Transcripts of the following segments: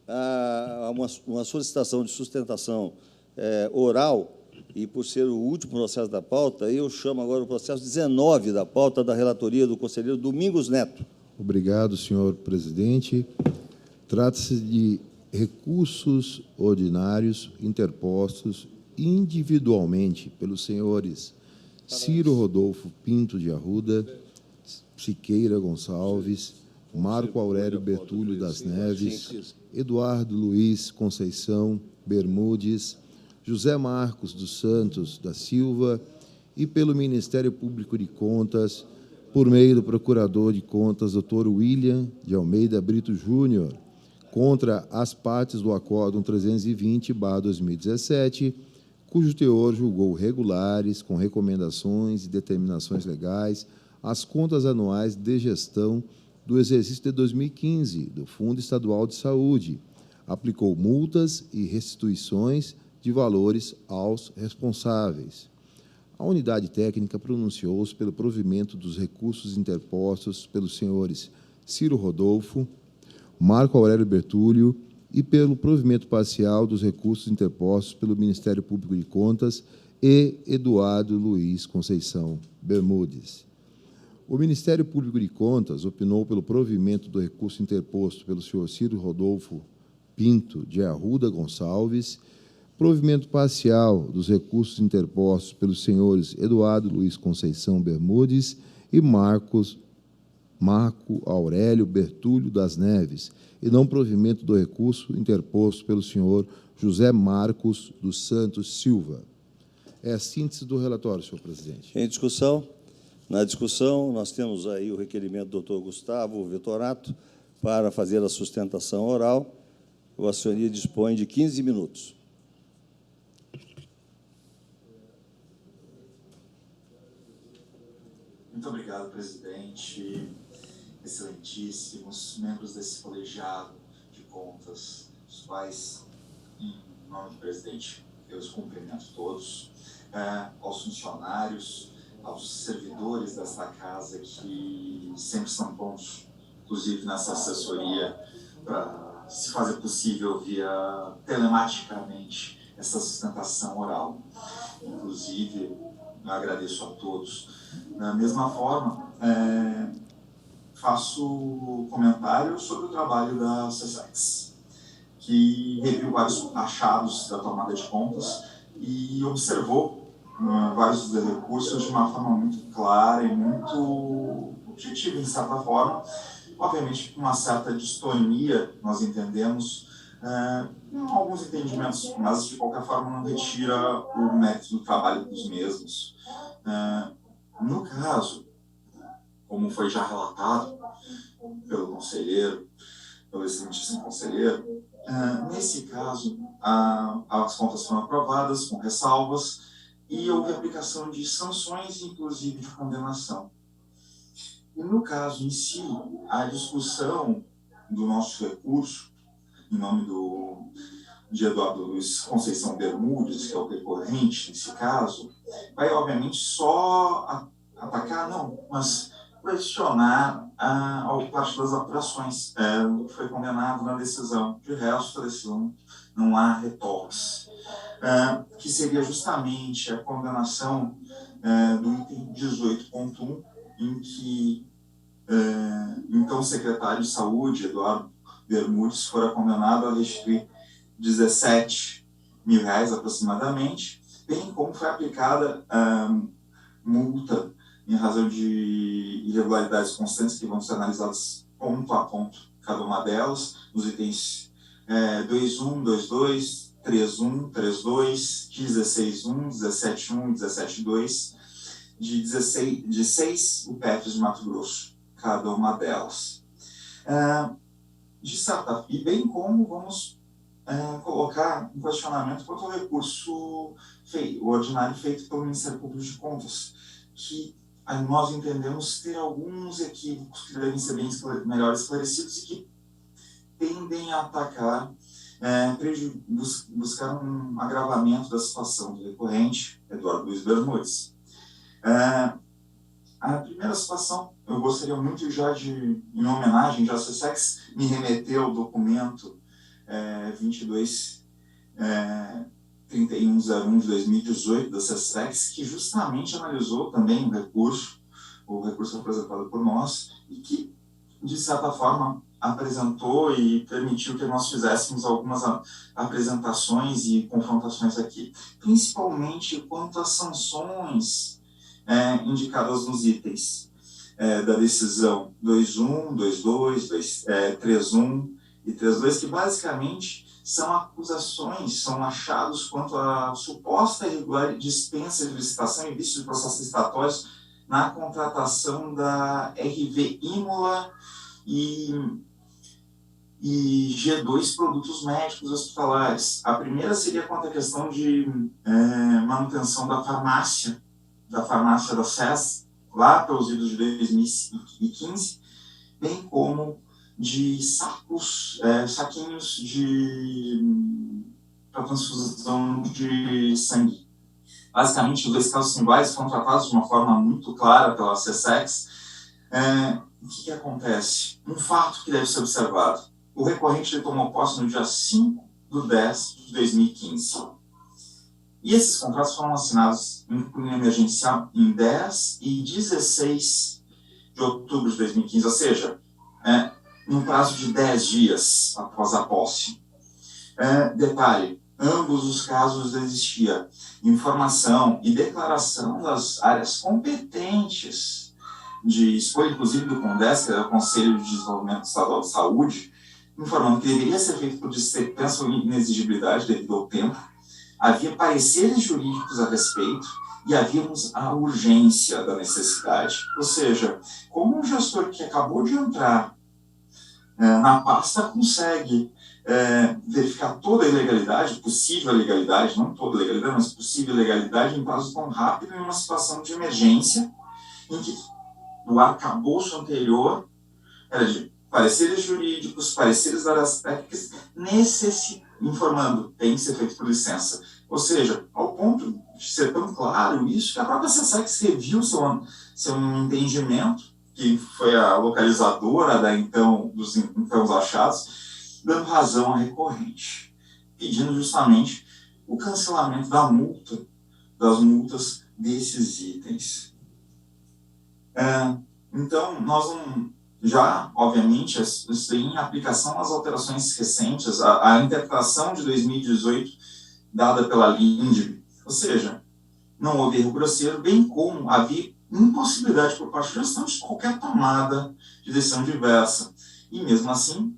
há uma solicitação de sustentação oral, e por ser o último processo da pauta, eu chamo agora o processo 19 da pauta da relatoria do conselheiro Domingos Neto. Obrigado, senhor presidente. Trata-se de recursos ordinários interpostos individualmente pelos senhores Ciro Rodolfo Pinto de Arruda, Siqueira Gonçalves, Marco Aurélio Bertúlio das Neves, Eduardo Luiz Conceição Bermudes, José Marcos dos Santos da Silva e pelo Ministério Público de Contas, por meio do Procurador de Contas, Dr. William de Almeida Brito Júnior, contra as partes do Acórdão 320/2017, cujo teor julgou regulares, com recomendações e determinações legais, as contas anuais de gestão do exercício de 2015 do Fundo Estadual de Saúde, aplicou multas e restituições de valores aos responsáveis. A unidade técnica pronunciou-se pelo provimento dos recursos interpostos pelos senhores Ciro Rodolfo, Marco Aurélio Bertúlio e pelo provimento parcial dos recursos interpostos pelo Ministério Público de Contas e Eduardo Luiz Conceição Bermudes. O Ministério Público de Contas opinou pelo provimento do recurso interposto pelo senhor Ciro Rodolfo Pinto de Arruda Gonçalves, provimento parcial dos recursos interpostos pelos senhores Eduardo Luiz Conceição Bermudes e Marco Aurélio Bertúlio das Neves, e não provimento do recurso interposto pelo senhor José Marcos dos Santos Silva. É a síntese do relatório, senhor presidente. Em discussão? Na discussão, nós temos aí o requerimento do doutor Gustavo Vitorato para fazer a sustentação oral. O senhoria dispõe de 15 minutos. Muito obrigado, presidente, excelentíssimos membros desse colegiado de contas, os quais, em nome do presidente, eu os cumprimento todos, aos funcionários, aos servidores desta casa, que sempre são bons, inclusive nessa assessoria, para se fazer possível via telematicamente essa sustentação oral. Inclusive, eu agradeço a todos. Da mesma forma, faço comentário sobre o trabalho da SESEX, que reviu vários achados da tomada de contas e observou vários recursos de uma forma muito clara e muito objetiva, de certa forma. Obviamente, com uma certa distonia, nós entendemos, alguns entendimentos, mas, de qualquer forma, não retira o mérito do trabalho dos mesmos. No caso, como foi já relatado pelo conselheiro, pelo excelentíssimo conselheiro, nesse caso, as contas foram aprovadas com ressalvas e houve aplicação de sanções, inclusive de condenação. E no caso em si, a discussão do nosso recurso, em nome de Eduardo Luiz Conceição Bermudes, que é o recorrente nesse caso, vai, obviamente, só atacar, não, mas questionar a parte das apurações, do que foi condenado na decisão. De resto, a decisão não há retoques. Que seria justamente a condenação do item 18.1, em que então o secretário de Saúde, Eduardo Bermudes, fora condenado a restituir R$17 mil aproximadamente, bem como foi aplicada multa em razão de irregularidades constantes que vão ser analisadas ponto a ponto, cada uma delas, nos itens 2.1, 2.2, 3.1, 3.2, 16.1, 17.1 e 17.2, de 6 UPFs de Mato Grosso, cada uma delas. E bem como vamos colocar um questionamento quanto ao recurso o ordinário feito pelo Ministério Público de Contas, que nós entendemos ter alguns equívocos que devem ser bem melhor esclarecidos e que tendem a atacar, buscar um agravamento da situação do recorrente, Eduardo Luiz Bermudes. A primeira situação, eu gostaria muito já de, em homenagem, já a SESEX me remeteu ao documento 3101 de 2018 da SESEX, que justamente analisou também o recurso apresentado por nós, e que, de certa forma, apresentou e permitiu que nós fizéssemos algumas apresentações e confrontações aqui, principalmente quanto às sanções indicadas nos itens da decisão 21, 22, 31 e 32, que basicamente são acusações, são achados quanto à suposta irregular dispensa de licitação e vício de processos licitatórios na contratação da RV Imola e G2 Produtos Médicos Hospitalares. A primeira seria quanto à questão de manutenção da farmácia da SES, lá pelos idos de 2015, bem como de saquinhos para transfusão de sangue. Basicamente, os dois casos são iguais, foram tratados de uma forma muito clara pela SESEX. O que acontece? Um fato que deve ser observado. O recorrente tomou posse no dia 5/10/2015. E esses contratos foram assinados em cunho emergencial em 10 e 16 de outubro de 2015, ou seja, num prazo de 10 dias após a posse. Detalhe, ambos os casos existia informação e declaração das áreas competentes de escolha, inclusive do CONDES, que é o Conselho de Desenvolvimento Estadual de Saúde, informando que deveria ser feito por dispensa ou inexigibilidade devido ao tempo. Havia pareceres jurídicos a respeito e havíamos a urgência da necessidade. Ou seja, como um gestor que acabou de entrar na pasta consegue verificar toda a ilegalidade, possível legalidade, não toda a legalidade, mas possível legalidade em prazo tão rápido em uma situação de emergência em que o arcabouço anterior era de pareceres jurídicos, pareceres das áreas técnicas, informando, tem que ser feito por licença. Ou seja, ao ponto de ser tão claro isso, que a própria SESEX reviu seu entendimento, que foi a localizadora dos achados, dando razão à recorrente, pedindo justamente o cancelamento das multas desses itens. Então, nós não... Já, obviamente, isso tem em aplicação às alterações recentes, a interpretação de 2018 dada pela LINDB, ou seja, não houve erro grosseiro, bem como havia impossibilidade por parte da gestão de qualquer tomada de decisão diversa. E, mesmo assim,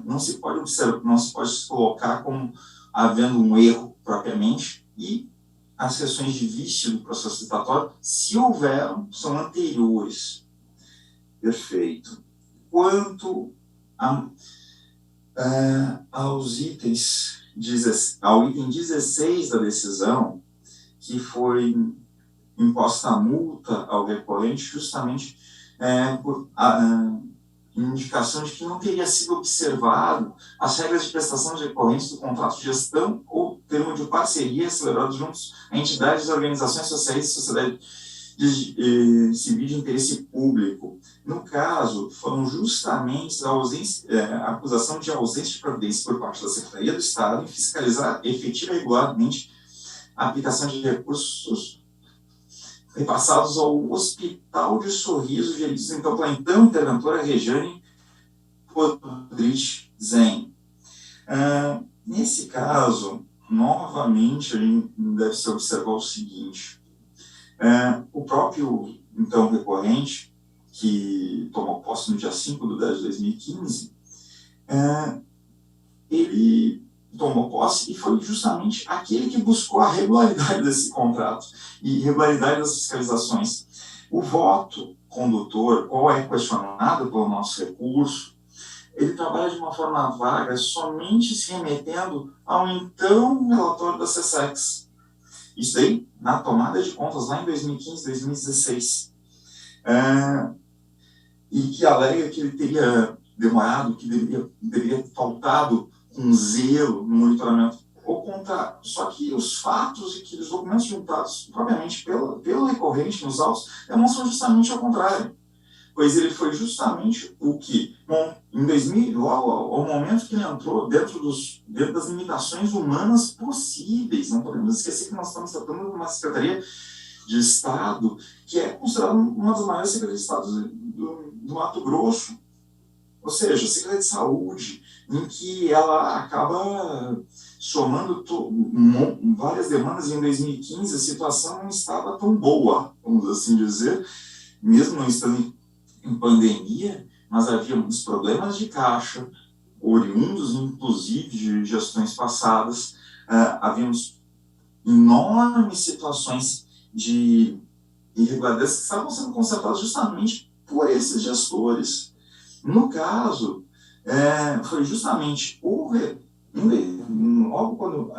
não se pode se colocar como havendo um erro propriamente, e as questões de vício do processo licitatório, se houveram, são anteriores. Perfeito. Quanto aos itens, ao item 16 da decisão, que foi imposta a multa ao recorrente justamente por indicação de que não teria sido observado as regras de prestação de recorrentes do contrato de gestão ou termo de parceria celebrado juntos a entidades, organizações sociais e sociedade civil de interesse público. No caso, foram justamente a acusação de ausência de providência por parte da Secretaria do Estado em fiscalizar efetiva e regularmente a aplicação de recursos repassados ao Hospital de Sorriso, geridos então pela então interventora Rejane Podrich Zen. Nesse caso, novamente, a gente deve se observar o seguinte: o próprio, então, recorrente, que tomou posse no dia 5/10/2015, ele tomou posse e foi justamente aquele que buscou a regularidade desse contrato e regularidade das fiscalizações. O voto condutor, qual é questionado pelo nosso recurso, ele trabalha de uma forma vaga, somente se remetendo ao então relatório da SESEX. Isso aí, na tomada de contas, lá em 2015, 2016. E que alega que ele teria demorado, que deveria ter faltado com zelo no monitoramento. Ou contra, só que os fatos e que os documentos juntados propriamente pelo recorrente nos autos demonstram justamente ao contrário. pois ele foi justamente o que, bom, em 2000, logo ao momento que ele entrou dentro das limitações humanas possíveis, não podemos esquecer que nós estamos tratando de uma Secretaria de Estado que é considerada uma das maiores secretarias de Estado do Mato Grosso, ou seja, a Secretaria de Saúde, em que ela acaba somando várias demandas. Em 2015 a situação não estava tão boa, vamos assim dizer, mesmo não estando em pandemia, mas havia muitos problemas de caixa, oriundos inclusive de gestões passadas, havíamos enormes situações de irregularidades que estavam sendo constatadas justamente por esses gestores. No caso, foi justamente logo quando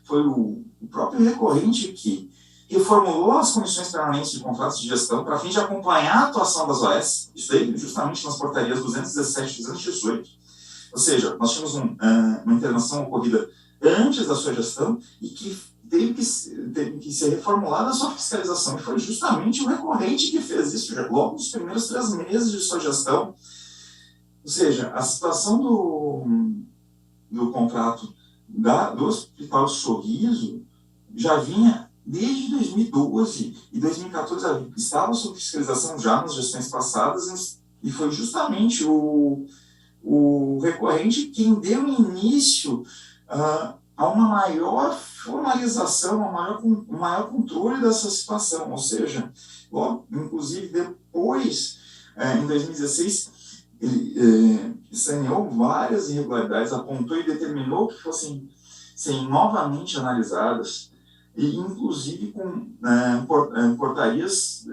foi o próprio recorrente que reformulou as comissões permanentes de contratos de gestão para fim de acompanhar a atuação das OS, isso aí justamente nas portarias 217 e 218. Ou seja, nós tínhamos uma intervenção ocorrida antes da sua gestão e que teve que ser reformulada a sua fiscalização. E foi justamente o recorrente que fez isso, já logo nos primeiros 3 meses de sua gestão. Ou seja, a situação do contrato do Hospital Sorriso já vinha desde 2012 e 2014, estava sob fiscalização já nas gestões passadas, e foi justamente o recorrente quem deu início a uma maior formalização, um maior controle dessa situação. Ou seja, logo, inclusive depois, em 2016, ele saneou várias irregularidades, apontou e determinou que fossem novamente analisadas, e inclusive com portarias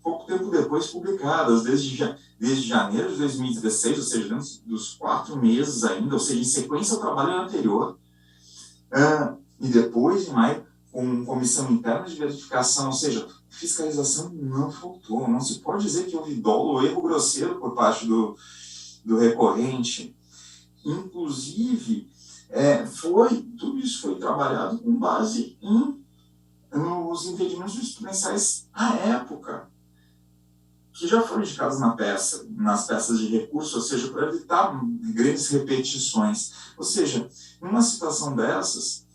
pouco tempo depois publicadas, desde janeiro de 2016, ou seja, dentro dos 4 meses ainda, ou seja, em sequência ao trabalho anterior, e depois, em maio, com comissão interna de verificação, ou seja, fiscalização não faltou. Não se pode dizer que houve dolo ou erro grosseiro por parte do recorrente. Inclusive, tudo isso foi trabalhado com base nos entendimentos jurisprudenciais à época, que já foram indicados nas peças de recurso, ou seja, para evitar grandes repetições. Ou seja, numa situação dessas,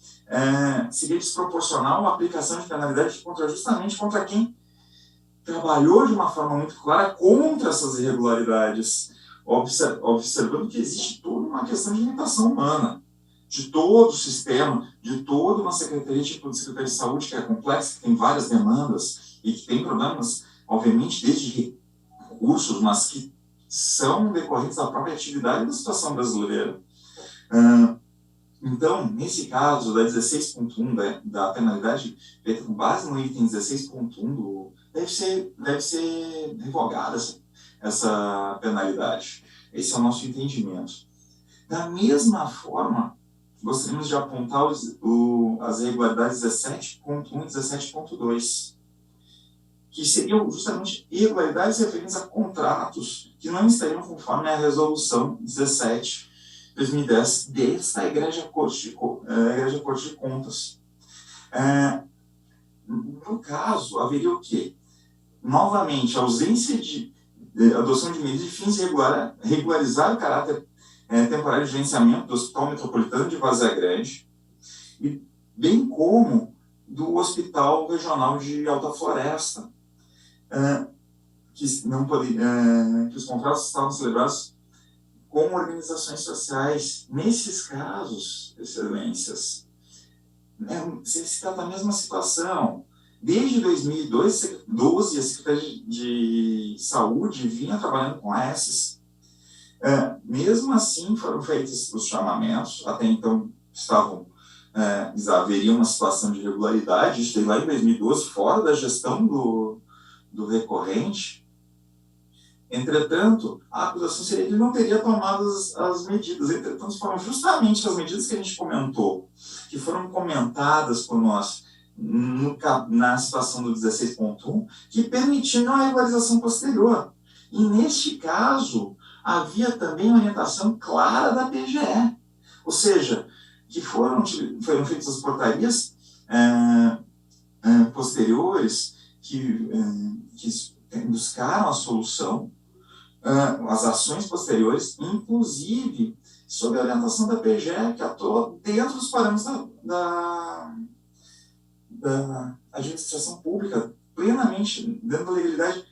seria desproporcional a aplicação de penalidade justamente contra quem trabalhou de uma forma muito clara contra essas irregularidades, observando que existe toda uma questão de limitação humana, de todo o sistema, de toda uma secretaria, tipo de Secretaria de Saúde, que é complexa, que tem várias demandas e que tem problemas, obviamente, desde recursos, mas que são decorrentes da própria atividade e da situação brasileira. Então, nesse caso, da 16.1, da penalidade feita com base no item 16.1, deve ser revogada essa penalidade. Esse é o nosso entendimento. Da mesma forma, gostaríamos de apontar as irregularidades 17.1 e 17.2, que seriam justamente irregularidades referentes a contratos que não estariam conforme a resolução 17/2010 desta Egrégia Corte de Contas. No caso, haveria o quê? Novamente, a ausência de adoção de medidas de fins de regularizar o caráter temporário de gerenciamento do Hospital Metropolitano de Várzea Grande, e bem como do Hospital Regional de Alta Floresta, que os contratos estavam celebrados com organizações sociais. Nesses casos, excelências, se trata da mesma situação. Desde 2012, a Secretaria de Saúde vinha trabalhando com esses. Mesmo assim, foram feitos os chamamentos, até então haveria uma situação de irregularidade, isso lá em 2012, fora da gestão do recorrente. Entretanto, a acusação seria que ele não teria tomado as medidas. Entretanto, foram justamente as medidas que a gente comentou, que foram comentadas por nós na situação do 16.1, que permitiram a regularização posterior. E, neste caso, havia também uma orientação clara da PGE, ou seja, que foram feitas as portarias posteriores, buscaram a solução, as ações posteriores, inclusive sob a orientação da PGE, que atua dentro dos parâmetros da administração pública, plenamente dentro da legalidade.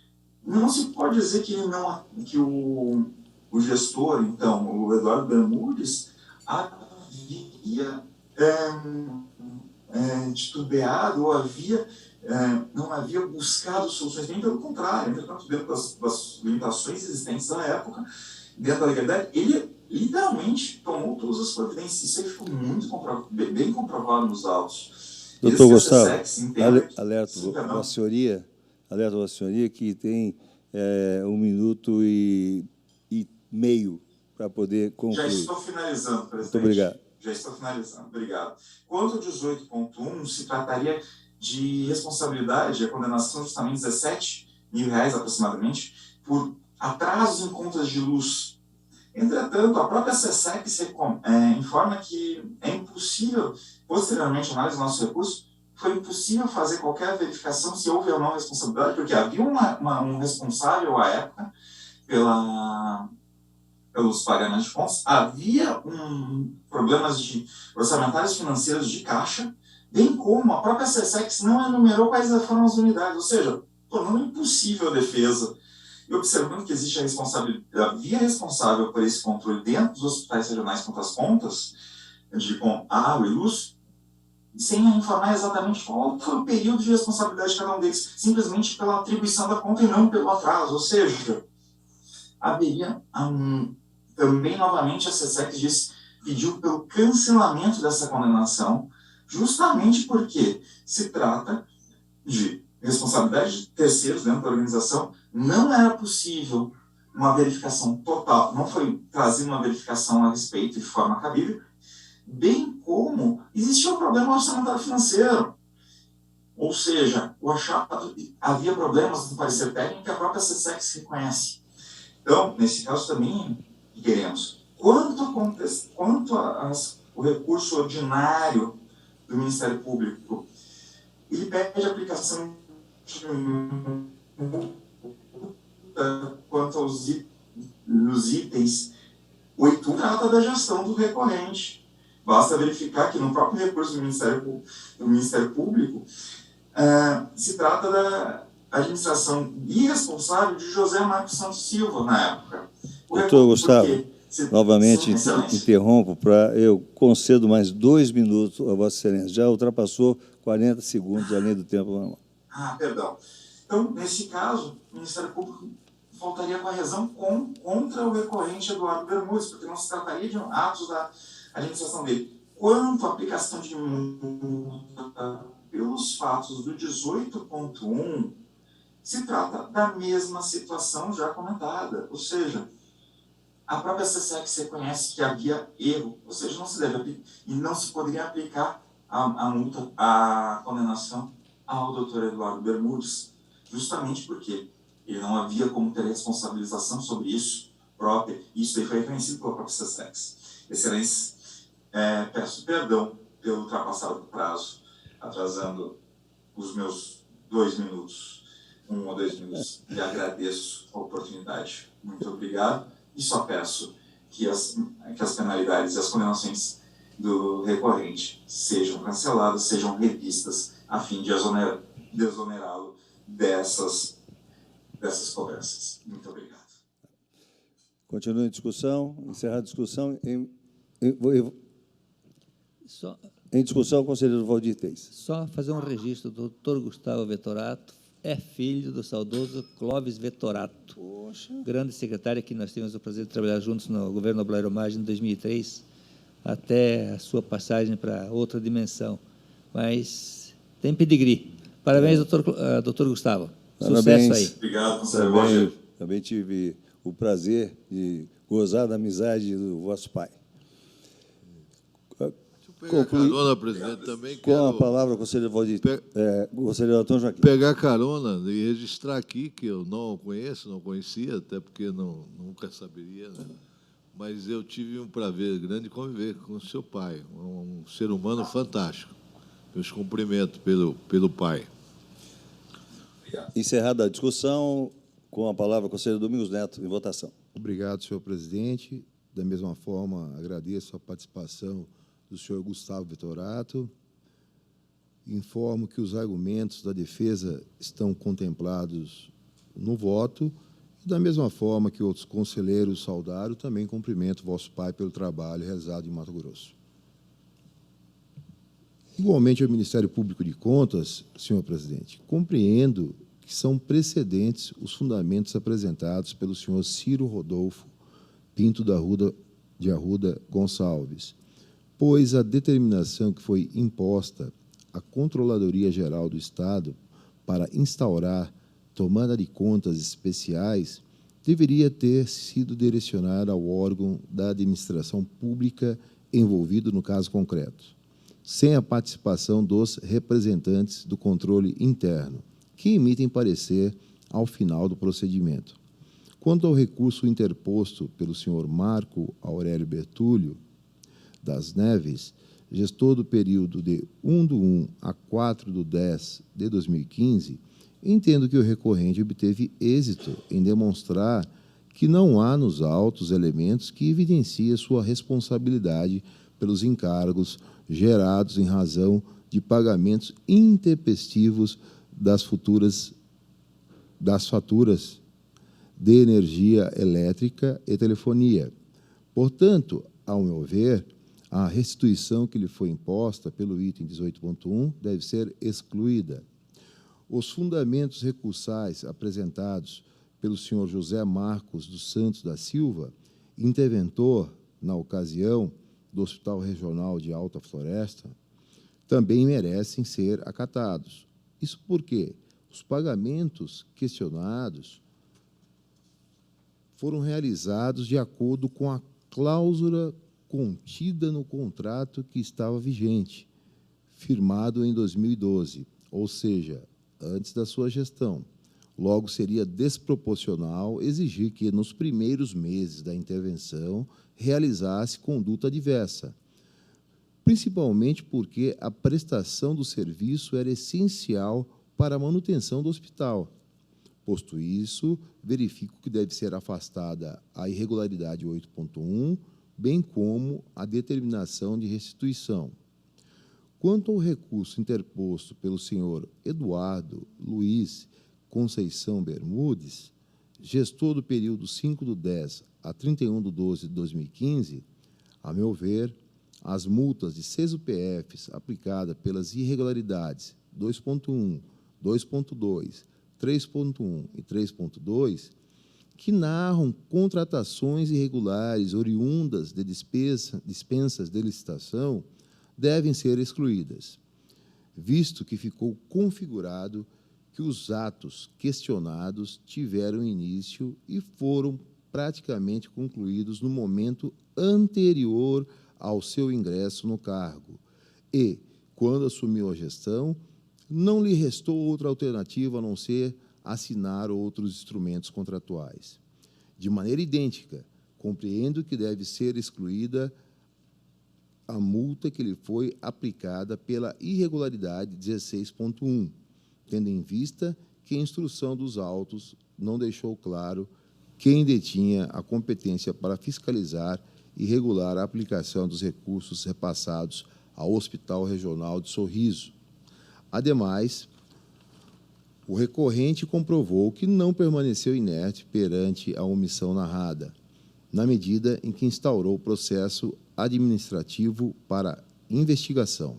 Não se pode dizer que o gestor, então, o Eduardo Bermudes, havia titubeado ou não havia buscado soluções, bem pelo contrário, entretanto, dentro das limitações existentes na época, dentro da legalidade, ele literalmente tomou todas as providências. Isso aí ficou bem comprovado nos autos. Doutor Gustavo, alerto Vossa Senhoria que tem 1 minuto e meio para poder concluir. Já estou finalizando, presidente. Muito obrigado. Já estou finalizando, obrigado. Quanto ao 18.1, se trataria de responsabilidade, a condenação justamente de R$17 mil aproximadamente, por atrasos em contas de luz. Entretanto, a própria SESEC informa que é impossível, posteriormente, a análise do nosso recurso, foi impossível fazer qualquer verificação se houve ou não responsabilidade, porque havia um responsável à época pelos pagamentos de contas, havia problemas orçamentários financeiros de caixa, bem como a própria SESEC não enumerou quais foram as unidades, ou seja, tornando impossível a defesa. E observando que existe a via responsável por esse controle dentro dos hospitais regionais quanto às contas, com água e luz, sem informar exatamente qual foi o período de responsabilidade de cada um deles, simplesmente pela atribuição da conta e não pelo atraso. Ou seja, haveria também, novamente, a SESEC pediu pelo cancelamento dessa condenação, justamente porque se trata de responsabilidade de terceiros dentro da organização, não era possível uma verificação total, não foi trazida uma verificação a respeito de forma cabível, bem como existia um problema orçamentário financeiro. Ou seja, havia problemas no parecer técnico que a própria SESEC reconhece. Então, nesse caso também, queremos. Quanto ao recurso ordinário do Ministério Público, ele pede a aplicação de quanto nos itens 8, trata da gestão do recorrente. Basta verificar que no próprio recurso do Ministério Público se trata da administração irresponsável de José Marcos Santos Silva, na época. Doutor Gustavo, novamente interrompo, eu concedo mais 2 minutos a Vossa Excelência. Já ultrapassou 40 segundos além do tempo normal. Perdão. Então, nesse caso, o Ministério Público faltaria com a razão contra o recorrente Eduardo Bermudes, porque não se trataria de atos da administração dele. Quanto à aplicação de multa pelos fatos do 18.1, se trata da mesma situação já comentada, ou seja, a própria SESEC reconhece que havia erro, ou seja, não se deve e não se poderia aplicar a multa, a condenação ao doutor Eduardo Bermudes, justamente porque ele não havia como ter responsabilização sobre isso própria, e isso aí foi reconhecido pela própria SESEC. Excelência, peço perdão pelo ultrapassado prazo, atrasando os meus 2 minutos, 1 ou 2 minutos, e agradeço a oportunidade. Muito obrigado, e só peço que as penalidades e as condenações do recorrente sejam canceladas, sejam revistas, a fim de desonerá-lo dessas conversas. Muito obrigado. Continua a discussão. Encerrar a discussão. Em discussão, conselheiro Valdir Teis. Só fazer um registro. O doutor Gustavo Vettorato é filho do saudoso Clóvis Vettorato. Poxa. Grande secretário que nós tivemos o prazer de trabalhar juntos no governo Noblar Omagem em 2003, até a sua passagem para outra dimensão. Mas tem pedigree. Parabéns, doutor Gustavo. Parabéns. Sucesso aí. Obrigado, conselheiro. Também tive o prazer de gozar da amizade do vosso pai. Pegar carona, presidente, também com a palavra, conselheiro Valdir, conselheiro Antônio Joaquim. Pegar carona e registrar aqui, que eu não conheço, não conhecia, até porque nunca saberia, né? Mas eu tive um prazer grande conviver com o seu pai, um ser humano fantástico. Meus cumprimentos pelo pai. Encerrada a discussão, com a palavra o conselheiro Domingos Neto, em votação. Obrigado, senhor presidente. Da mesma forma, agradeço a participação do senhor Gustavo Vettorato. Informo que os argumentos da defesa estão contemplados no voto. E, da mesma forma que outros conselheiros saudaram, também cumprimento vosso pai pelo trabalho realizado em Mato Grosso. Igualmente, ao Ministério Público de Contas, senhor presidente, compreendo que são precedentes os fundamentos apresentados pelo senhor Ciro Rodolfo Pinto de Arruda Gonçalves, pois a determinação que foi imposta à Controladoria Geral do Estado para instaurar tomada de contas especiais deveria ter sido direcionada ao órgão da administração pública envolvido no caso concreto, sem a participação dos representantes do controle interno, que emitem parecer ao final do procedimento. Quanto ao recurso interposto pelo senhor Marco Aurélio Bertúlio das Neves, gestor do período de 1/1 a 4/10 de 2015, entendo que o recorrente obteve êxito em demonstrar que não há nos autos elementos que evidenciem sua responsabilidade pelos encargos gerados em razão de pagamentos intempestivos das faturas de energia elétrica e telefonia. Portanto, ao meu ver, a restituição que lhe foi imposta pelo item 18.1 deve ser excluída. Os fundamentos recursais apresentados pelo senhor José Marcos dos Santos da Silva, interventor, na ocasião, do Hospital Regional de Alta Floresta, também merecem ser acatados. Isso porque os pagamentos questionados foram realizados de acordo com a cláusula contida no contrato que estava vigente, firmado em 2012, ou seja, antes da sua gestão. Logo, seria desproporcional exigir que, nos primeiros meses da intervenção, realizasse conduta diversa, principalmente porque a prestação do serviço era essencial para a manutenção do hospital. Posto isso, verifico que deve ser afastada a irregularidade 8.1, bem como a determinação de restituição. Quanto ao recurso interposto pelo senhor Eduardo Luiz Conceição Bermudes, gestor do período 5/10 a 31/12 de 2015, a meu ver, as multas de 6 UPFs aplicadas pelas irregularidades 2.1, 2.2, 3.1 e 3.2, que narram contratações irregulares oriundas de dispensas de licitação, devem ser excluídas, visto que ficou configurado que os atos questionados tiveram início e foram praticamente concluídos no momento anterior ao seu ingresso no cargo e, quando assumiu a gestão, não lhe restou outra alternativa a não ser assinar outros instrumentos contratuais. De maneira idêntica, compreendo que deve ser excluída a multa que lhe foi aplicada pela irregularidade 16.1, tendo em vista que a instrução dos autos não deixou claro quem detinha a competência para fiscalizar e regular a aplicação dos recursos repassados ao Hospital Regional de Sorriso. Ademais, o recorrente comprovou que não permaneceu inerte perante a omissão narrada, na medida em que instaurou o processo administrativo para investigação.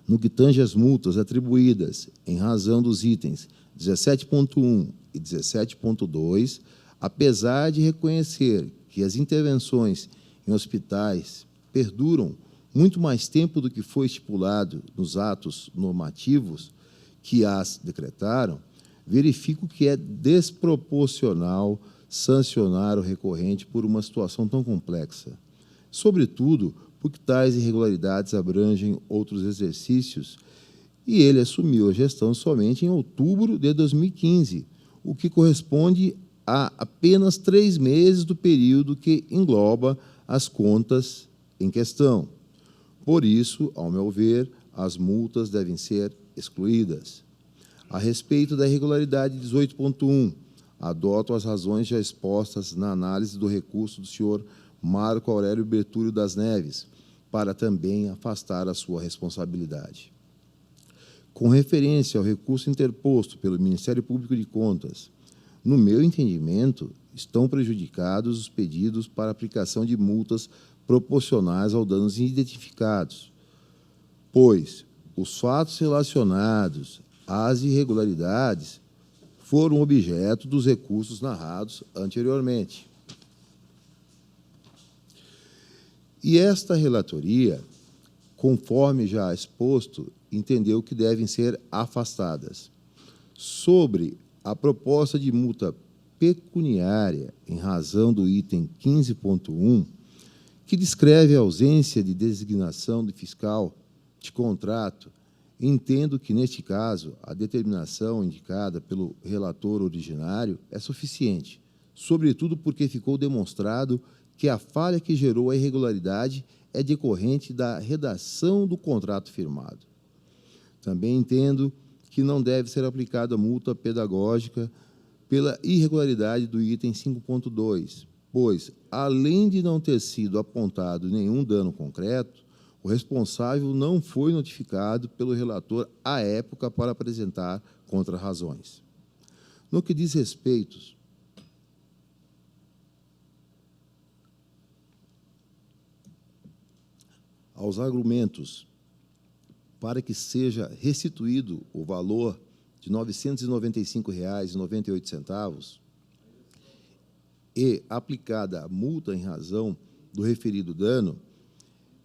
No que tange às multas atribuídas em razão dos itens 17.1 e 17.2, apesar de reconhecer que as intervenções em hospitais perduram muito mais tempo do que foi estipulado nos atos normativos que as decretaram, verifico que é desproporcional sancionar o recorrente por uma situação tão complexa, sobretudo porque tais irregularidades abrangem outros exercícios e ele assumiu a gestão somente em outubro de 2015, o que corresponde a apenas 3 meses do período que engloba as contas em questão. Por isso, ao meu ver, as multas devem ser excluídas. A respeito da irregularidade 18.1, adoto as razões já expostas na análise do recurso do senhor Marco Aurélio Bertúlio das Neves, para também afastar a sua responsabilidade. Com referência ao recurso interposto pelo Ministério Público de Contas, no meu entendimento, estão prejudicados os pedidos para aplicação de multas proporcionais aos danos identificados, pois os fatos relacionados às irregularidades foram objeto dos recursos narrados anteriormente. E esta relatoria, conforme já exposto, entendeu que devem ser afastadas. Sobre a proposta de multa pecuniária em razão do item 15.1, que descreve a ausência de designação do fiscal de contrato, entendo que, neste caso, a determinação indicada pelo relator originário é suficiente, sobretudo porque ficou demonstrado que a falha que gerou a irregularidade é decorrente da redação do contrato firmado. Também entendo que não deve ser aplicada multa pedagógica pela irregularidade do item 5.2, pois, além de não ter sido apontado nenhum dano concreto, o responsável não foi notificado pelo relator à época para apresentar contrarrazões. No que diz respeito aos argumentos para que seja restituído o valor de R$ 995,98 e aplicada a multa em razão do referido dano,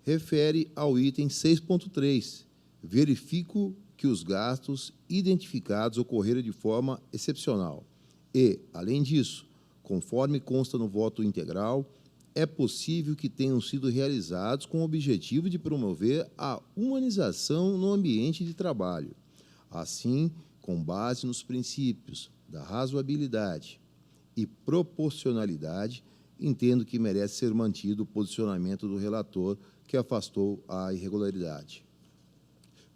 refere ao item 6.3. Verifico que os gastos identificados ocorreram de forma excepcional e, além disso, conforme consta no voto integral, é possível que tenham sido realizados com o objetivo de promover a humanização no ambiente de trabalho. Assim, com base nos princípios da razoabilidade e proporcionalidade, entendo que merece ser mantido o posicionamento do relator que afastou a irregularidade.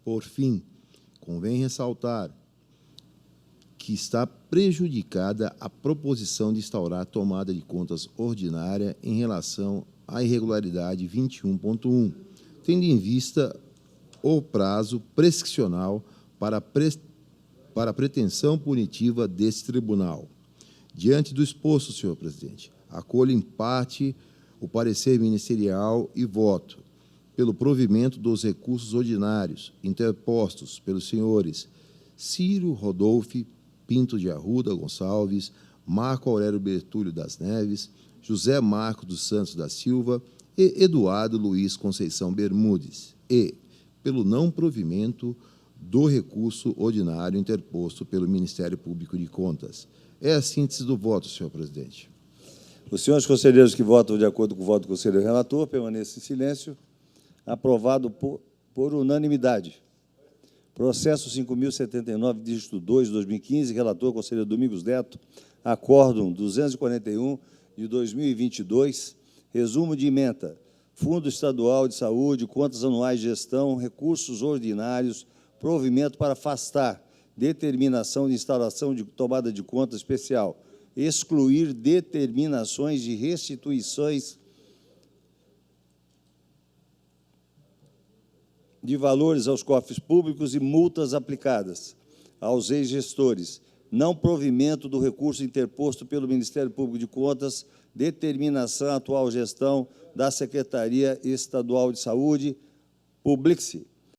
Por fim, convém ressaltar que está prejudicada a proposição de instaurar tomada de contas ordinária em relação à irregularidade 21.1, tendo em vista o prazo prescricional para a pretensão punitiva desse tribunal. Diante do exposto, senhor presidente, acolho em parte o parecer ministerial e voto pelo provimento dos recursos ordinários interpostos pelos senhores Ciro Rodolfo Pinto de Arruda Gonçalves, Marco Aurélio Bertúlio das Neves, José Marcos dos Santos da Silva e Eduardo Luiz Conceição Bermudes, e pelo não provimento do recurso ordinário interposto pelo Ministério Público de Contas. É a síntese do voto, senhor presidente. Os senhores conselheiros que votam de acordo com o voto do conselheiro relator permaneçam em silêncio. Aprovado por unanimidade. Processo 5.079, dígito 2, 2015, relator, conselheiro Domingos Neto, acórdão 241 de 2022, resumo de ementa, Fundo Estadual de Saúde, contas anuais de gestão, recursos ordinários, provimento para afastar, determinação de instalação de tomada de conta especial, excluir determinações de restituições de valores aos cofres públicos e multas aplicadas aos ex-gestores, não provimento do recurso interposto pelo Ministério Público de Contas, determinação atual gestão da Secretaria Estadual de Saúde, publique-se.